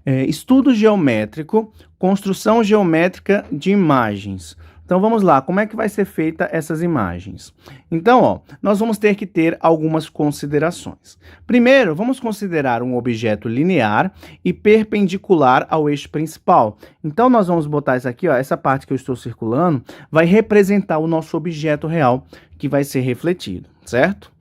Estudo geométrico, construção geométrica de imagens. Então, vamos lá, como é que vai ser feita essas imagens? Então, nós vamos ter que ter algumas considerações. Primeiro, vamos considerar um objeto linear e perpendicular ao eixo principal. Então, nós vamos botar isso aqui, essa parte que eu estou circulando, vai representar o nosso objeto real que vai ser refletido, certo?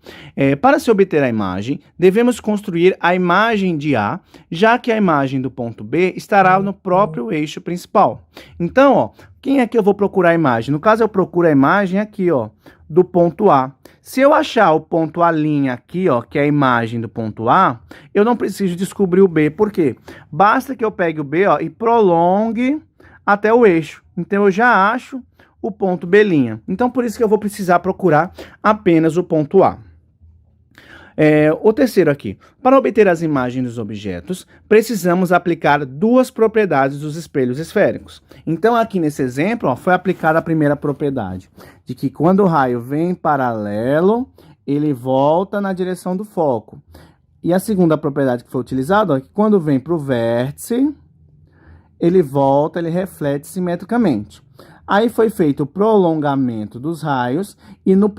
Para se obter a imagem, devemos construir a imagem de A, já que a imagem do ponto B estará no próprio eixo principal. Então, quem é que eu vou procurar a imagem? No caso, eu procuro a imagem aqui, do ponto A. Se eu achar o ponto A' aqui, que é a imagem do ponto A, eu não preciso descobrir o B. Por quê? Basta que eu pegue o B, e prolongue até o eixo. Então, eu já acho o ponto B'. Então, por isso que eu vou precisar procurar apenas o ponto A. O terceiro aqui. Para obter as imagens dos objetos, precisamos aplicar duas propriedades dos espelhos esféricos. Então, aqui nesse exemplo, foi aplicada a primeira propriedade, de que quando o raio vem em paralelo, ele volta na direção do foco. E a segunda propriedade que foi utilizada, é que quando vem para o vértice, ele volta, ele reflete simetricamente. Aí foi feito o prolongamento dos raios, e no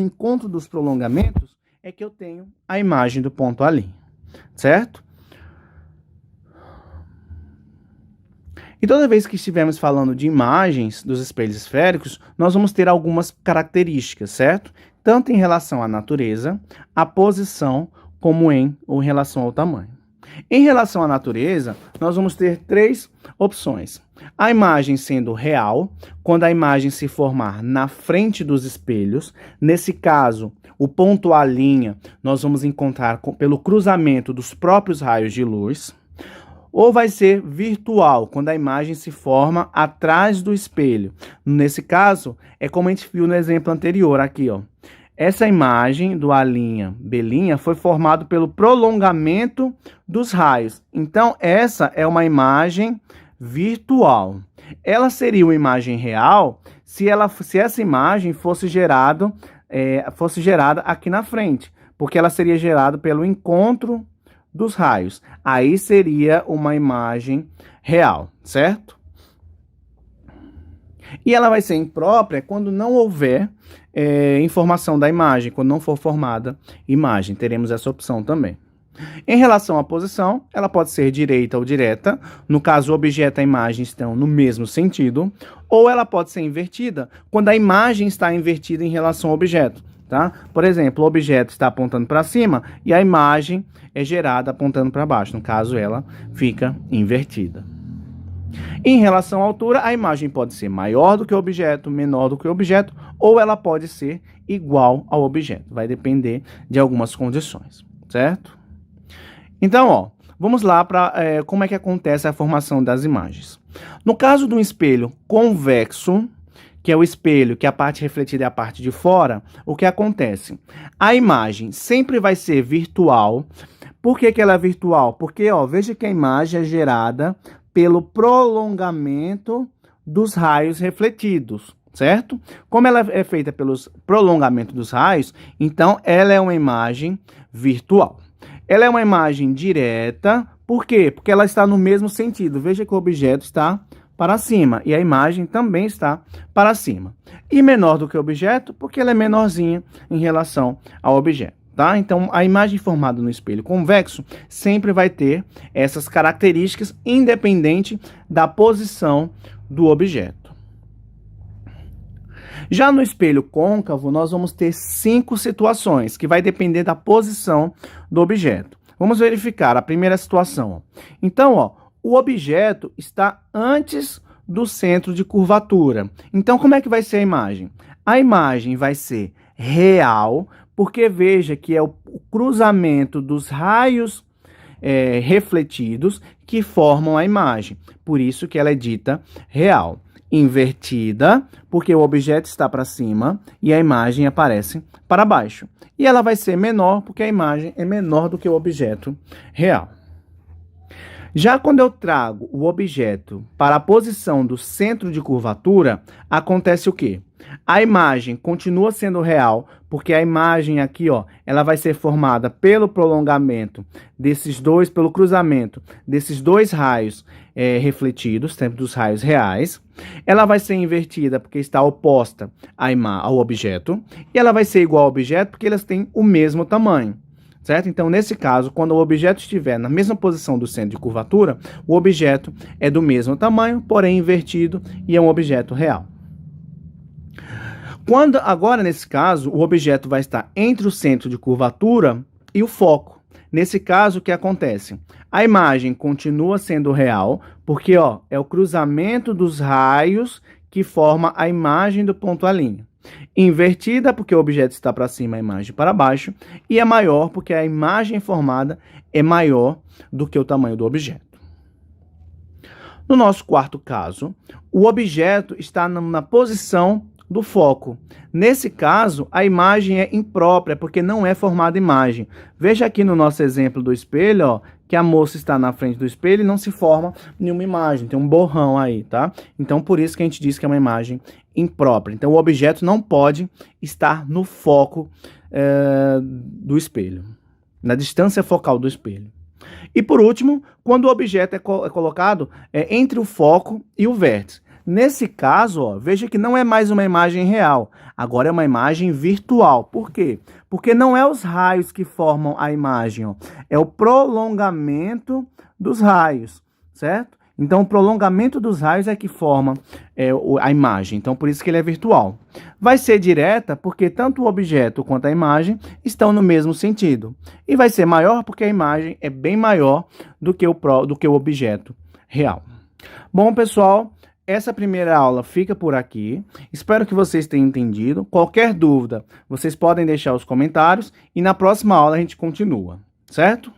encontro dos prolongamentos, é que eu tenho a imagem do ponto ali, certo? E toda vez que estivermos falando de imagens dos espelhos esféricos, nós vamos ter algumas características, certo? Tanto em relação à natureza, à posição, como em relação ao tamanho. Em relação à natureza, nós vamos ter três opções. A imagem sendo real, quando a imagem se formar na frente dos espelhos. Nesse caso, o ponto A', nós vamos encontrar pelo cruzamento dos próprios raios de luz. Ou vai ser virtual, quando a imagem se forma atrás do espelho. Nesse caso, é como a gente viu no exemplo anterior, aqui, Essa imagem do A', B' foi formado pelo prolongamento dos raios. Então, essa é uma imagem virtual. Ela seria uma imagem real se essa imagem fosse gerada aqui na frente, porque ela seria gerada pelo encontro dos raios. Aí seria uma imagem real, certo? E ela vai ser imprópria quando não houver informação da imagem, quando não for formada imagem. Teremos essa opção também. Em relação à posição, ela pode ser direita ou direta. No caso, o objeto e a imagem estão no mesmo sentido. Ou ela pode ser invertida, quando a imagem está invertida em relação ao objeto. Tá? Por exemplo, o objeto está apontando para cima e a imagem é gerada apontando para baixo. No caso, ela fica invertida. Em relação à altura, a imagem pode ser maior do que o objeto, menor do que o objeto, ou ela pode ser igual ao objeto. Vai depender de algumas condições, certo? Então, vamos lá para como é que acontece a formação das imagens. No caso de um espelho convexo, que é o espelho, que a parte refletida é a parte de fora, o que acontece? A imagem sempre vai ser virtual. Por que ela é virtual? Porque, veja que a imagem é gerada pelo prolongamento dos raios refletidos, certo? Como ela é feita pelos prolongamentos dos raios, então ela é uma imagem virtual. Ela é uma imagem direta, por quê? Porque ela está no mesmo sentido. Veja que o objeto está para cima e a imagem também está para cima. E menor do que o objeto, porque ela é menorzinha em relação ao objeto. Tá? Então, a imagem formada no espelho convexo sempre vai ter essas características, independente da posição do objeto. Já no espelho côncavo, nós vamos ter 5 situações, que vai depender da posição do objeto. Vamos verificar a primeira situação. Então, o objeto está antes do centro de curvatura. Então, como é que vai ser a imagem? A imagem vai ser real, porque veja que é o cruzamento dos raios refletidos que formam a imagem. Por isso que ela é dita real. Invertida, porque o objeto está para cima e a imagem aparece para baixo. E ela vai ser menor, porque a imagem é menor do que o objeto real. Já quando eu trago o objeto para a posição do centro de curvatura, acontece o quê? A imagem continua sendo real, porque a imagem aqui, ó, ela vai ser formada pelo prolongamento pelo cruzamento desses dois raios refletidos, sempre dos raios reais. Ela vai ser invertida porque está oposta ao objeto, e ela vai ser igual ao objeto porque elas têm o mesmo tamanho. Certo? Então, nesse caso, quando o objeto estiver na mesma posição do centro de curvatura, o objeto é do mesmo tamanho, porém invertido, e é um objeto real. Agora, nesse caso, o objeto vai estar entre o centro de curvatura e o foco. Nesse caso, o que acontece? A imagem continua sendo real, porque ó, é o cruzamento dos raios que forma a imagem do ponto A'. Invertida, porque o objeto está para cima, a imagem para baixo, e é maior, porque a imagem formada é maior do que o tamanho do objeto. No nosso quarto caso, o objeto está na posição do foco. Nesse caso, a imagem é imprópria, porque não é formada imagem. Veja aqui no nosso exemplo do espelho, ó, que a moça está na frente do espelho e não se forma nenhuma imagem, tem um borrão aí, tá? Então, por isso que a gente diz que é uma imagem imprópria. Então, o objeto não pode estar no foco do espelho, na distância focal do espelho. E, por último, quando o objeto é colocado entre o foco e o vértice. Nesse caso, ó, veja que não é mais uma imagem real, agora é uma imagem virtual. Por quê? Porque não é os raios que formam a imagem, ó, é o prolongamento dos raios, certo? Então, o prolongamento dos raios é que forma a imagem, então por isso que ele é virtual. Vai ser direta porque tanto o objeto quanto a imagem estão no mesmo sentido. E vai ser maior porque a imagem é bem maior do que o objeto real. Bom, pessoal, essa primeira aula fica por aqui. Espero que vocês tenham entendido. Qualquer dúvida, vocês podem deixar os comentários e na próxima aula a gente continua, certo?